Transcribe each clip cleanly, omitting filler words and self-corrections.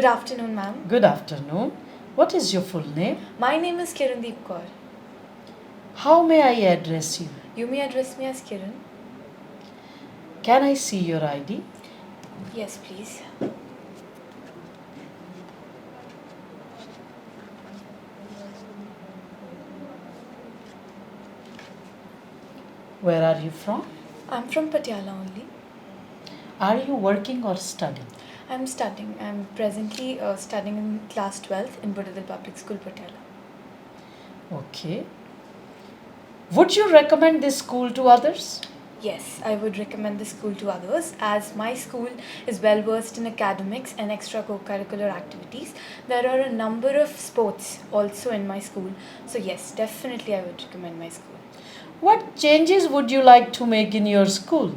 Good afternoon, ma'am. Good afternoon. What is your full name? My name is Kirandeep Kaur. How may I address you? You may address me as Kiran. Can I see your ID? Yes, please. Where are you from? I'm from Patiala only. Are you working or studying? I'm studying. I'm presently studying in class 12th in Budadal Public School, Patiala. Okay. Would you recommend this school to others? Yes, I would recommend the school to others as my school is well versed in academics and extracurricular activities. There are a number of sports also in my school. So, yes, definitely I would recommend my school. What changes would you like to make in your school?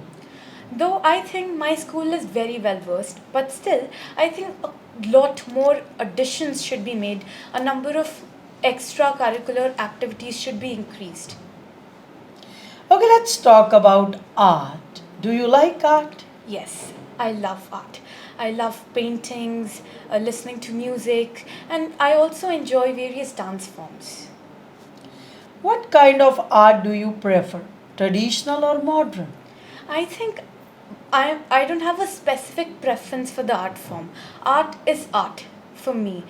Though I think my school is very well versed, but still, I think a lot more additions should be made. A number of extracurricular activities should be increased. Okay, let's talk about art. Do you like art? Yes, I love art. I love paintings, listening to music, and I also enjoy various dance forms. What kind of art do you prefer? Traditional or modern? I think I don't have a specific preference for the art form. Art is art for me.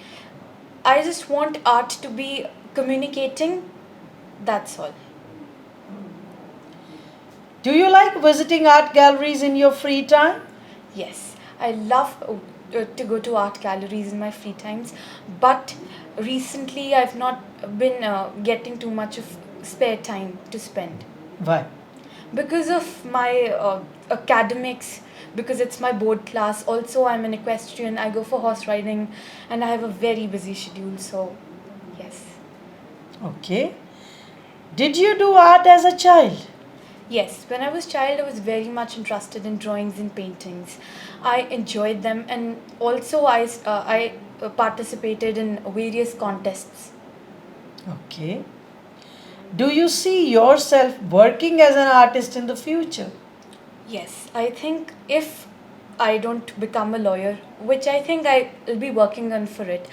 I just want art to be communicating, that's all. Do you like visiting art galleries in your free time? Yes, I love to go to art galleries in my free times, but recently I've not been getting too much of spare time to spend Why? because of my academics, because it's my board class. Also, I'm an equestrian, I go for horse riding, and I have a very busy schedule, so yes. Okay. Did you do art as a child? Yes, when I was child, I was very much interested in drawings and paintings. I enjoyed them, and also I participated in various contests. Okay. Do you see yourself working as an artist in the future? Yes, I think if I don't become a lawyer, which I think I will be working on for it,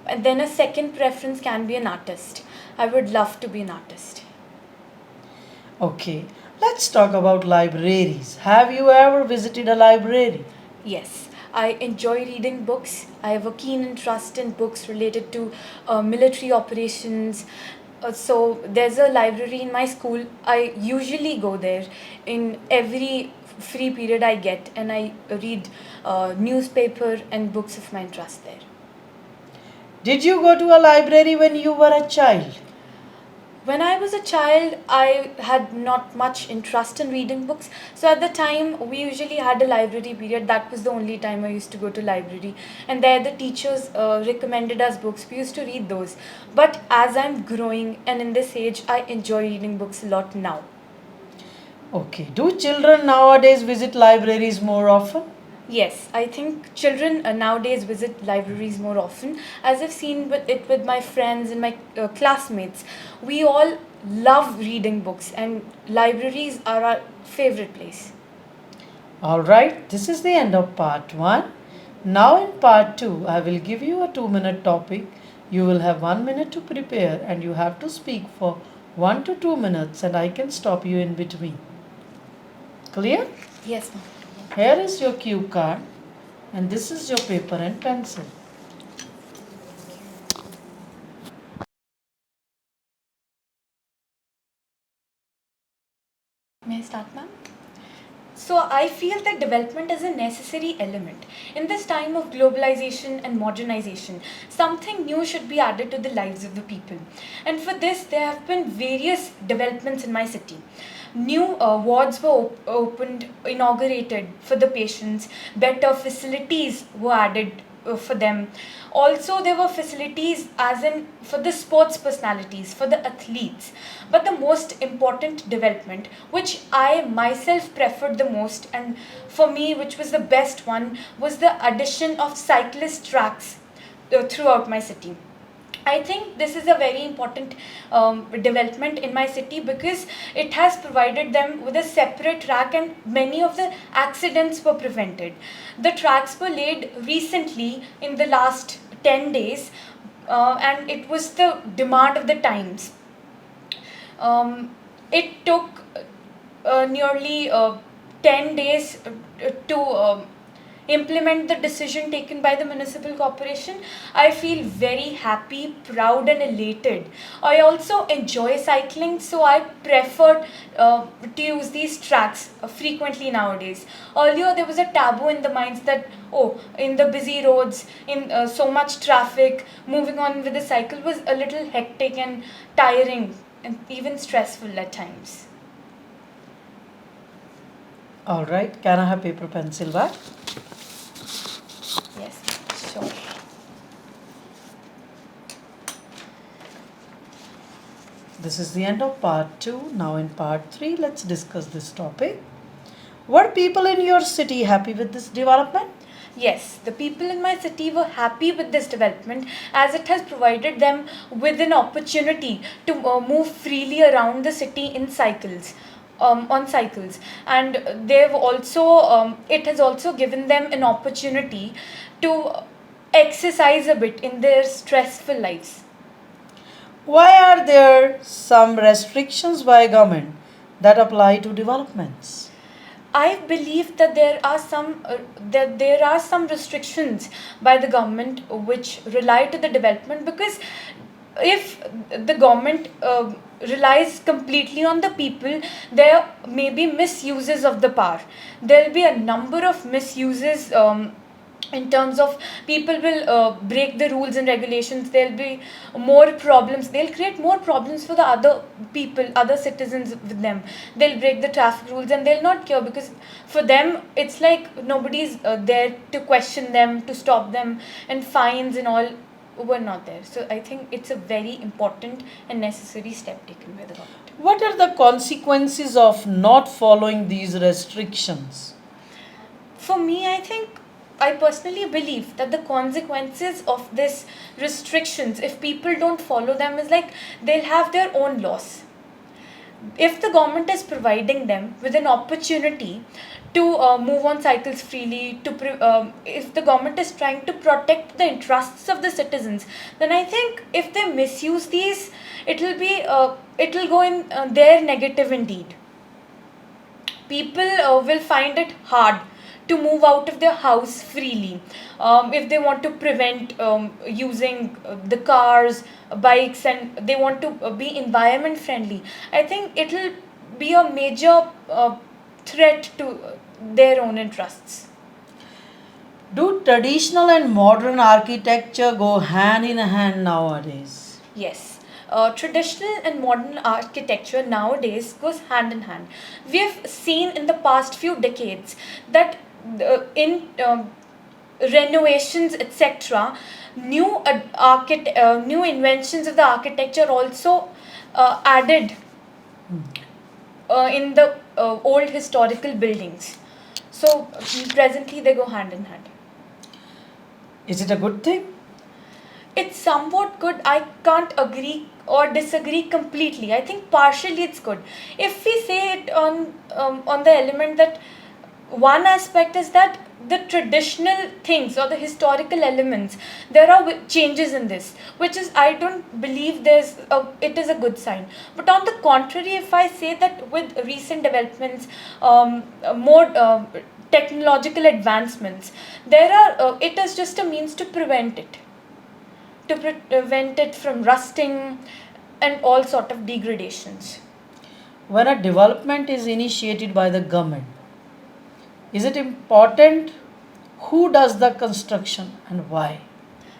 and then a second preference can be an artist. I would love to be an artist. Okay. Let's talk about libraries. Have you ever visited a library? Yes, I enjoy reading books. I have a keen interest in books related to military operations. So there's a library in my school. I usually go there in every free period I get, and I read newspaper and books of my interest there. Did you go to a library when you were a child? When I was a child, I had not much interest in reading books. So at the time, we usually had a library period. That was the only time I used to go to library. And there the teachers recommended us books. We used to read those. But as I'm growing and in this age, I enjoy reading books a lot now. Okay. Do children nowadays visit libraries more often? Yes, I think children nowadays visit libraries more often. As I've seen with my friends and my classmates, we all love reading books, and libraries are our favorite place. Alright, this is the end of part 1. Now, in part 2, I will give you a 2-minute topic. You will have 1 minute to prepare, and you have to speak for 1 to 2 minutes, and I can stop you in between. Clear? Yes, ma'am. Here is your cue card, and this is your paper and pencil. May I start, ma'am? So I feel that development is a necessary element. In this time of globalization and modernization, something new should be added to the lives of the people. And for this, there have been various developments in my city. New wards were opened, inaugurated for the patients, better facilities were added for them. Also, there were facilities as in for the sports personalities, for the athletes. But the most important development, which I myself preferred the most, and for me, which was the best one, was the addition of cyclist tracks throughout my city. I think this is a very important development in my city because it has provided them with a separate track and many of the accidents were prevented. The tracks were laid recently in the last 10 days and it was the demand of the times. It took nearly 10 days to implement the decision taken by the municipal corporation. I feel very happy, proud, and elated. I also enjoy cycling, so I prefer to use these tracks frequently nowadays. Earlier, there was a taboo in the minds that, oh, in the busy roads, in so much traffic, moving on with the cycle was a little hectic and tiring and even stressful at times. All right, can I have paper pencil back? Yes, sure. This is the end of part 2. Now in part 3, let's discuss this topic. Were people in your city happy with this development? Yes, the people in my city were happy with this development as it has provided them with an opportunity to move freely around the city in cycles. On cycles, and they've also it has also given them an opportunity to exercise a bit in their stressful lives. Why are there some restrictions by government that apply to developments? I believe that there are some restrictions by the government which rely to the development because if the government relies completely on the people, there may be misuses of the power. There will be a number of misuses. In terms of people will break the rules and regulations, there'll be more problems, they'll create more problems for the other people, other citizens with them. They'll break the traffic rules and they'll not care because for them it's like nobody's there to question them, to stop them, and fines and all were not there. So I think it's a very important and necessary step taken by the government. What are the consequences of not following these restrictions? For me, I personally believe that the consequences of this restrictions, if people don't follow them, is like they'll have their own loss. If the government is providing them with an opportunity to move on cycles freely, if the government is trying to protect the interests of the citizens, then I think if they misuse these, it'll go in their negative indeed. People will find it hard to move out of their house freely if they want to prevent using the cars, bikes, and they want to be environment friendly. I think it'll be a major threat to their own interests. Do traditional and modern architecture go hand in hand nowadays? Yes, traditional and modern architecture nowadays goes hand in hand. We have seen in the past few decades that in renovations, etc., new inventions of the architecture also added in the old historical buildings. So presently they go hand in hand. Is it a good thing? It's somewhat good. I can't agree or disagree completely. I think partially it's good. If we say it on the element that one aspect is that the traditional things or the historical elements, there are changes in this, which is I don't believe it is a good sign. But on the contrary, if I say that with recent developments, more technological advancements, it is just a means to prevent it, from rusting and all sort of degradations. When a development is initiated by the government, is it important who does the construction and why?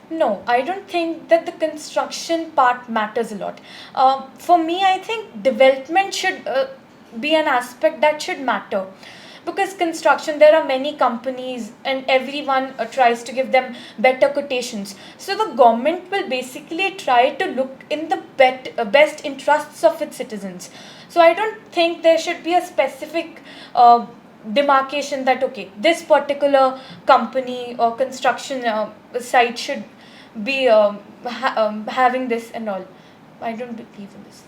No, I don't think that the construction part matters a lot. For me, I think development should be an aspect that should matter. Because construction, there are many companies and everyone tries to give them better quotations. So the government will basically try to look in the best interests of its citizens. So I don't think there should be a specific demarcation that okay, this particular company or construction site should be having this and all. I don't believe in this.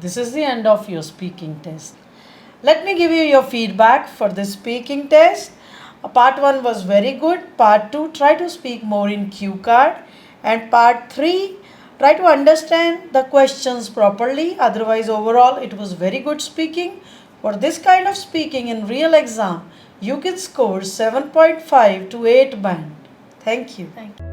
This is the end of your speaking test. Let me give you your feedback for this speaking test. Part 1 was very good. Part 2, try to speak more in cue card. And part 3, try to understand the questions properly. Otherwise, overall, it was very good speaking. For this kind of speaking in real exam, you can score 7.5 to 8 band. Thank you. Thank you.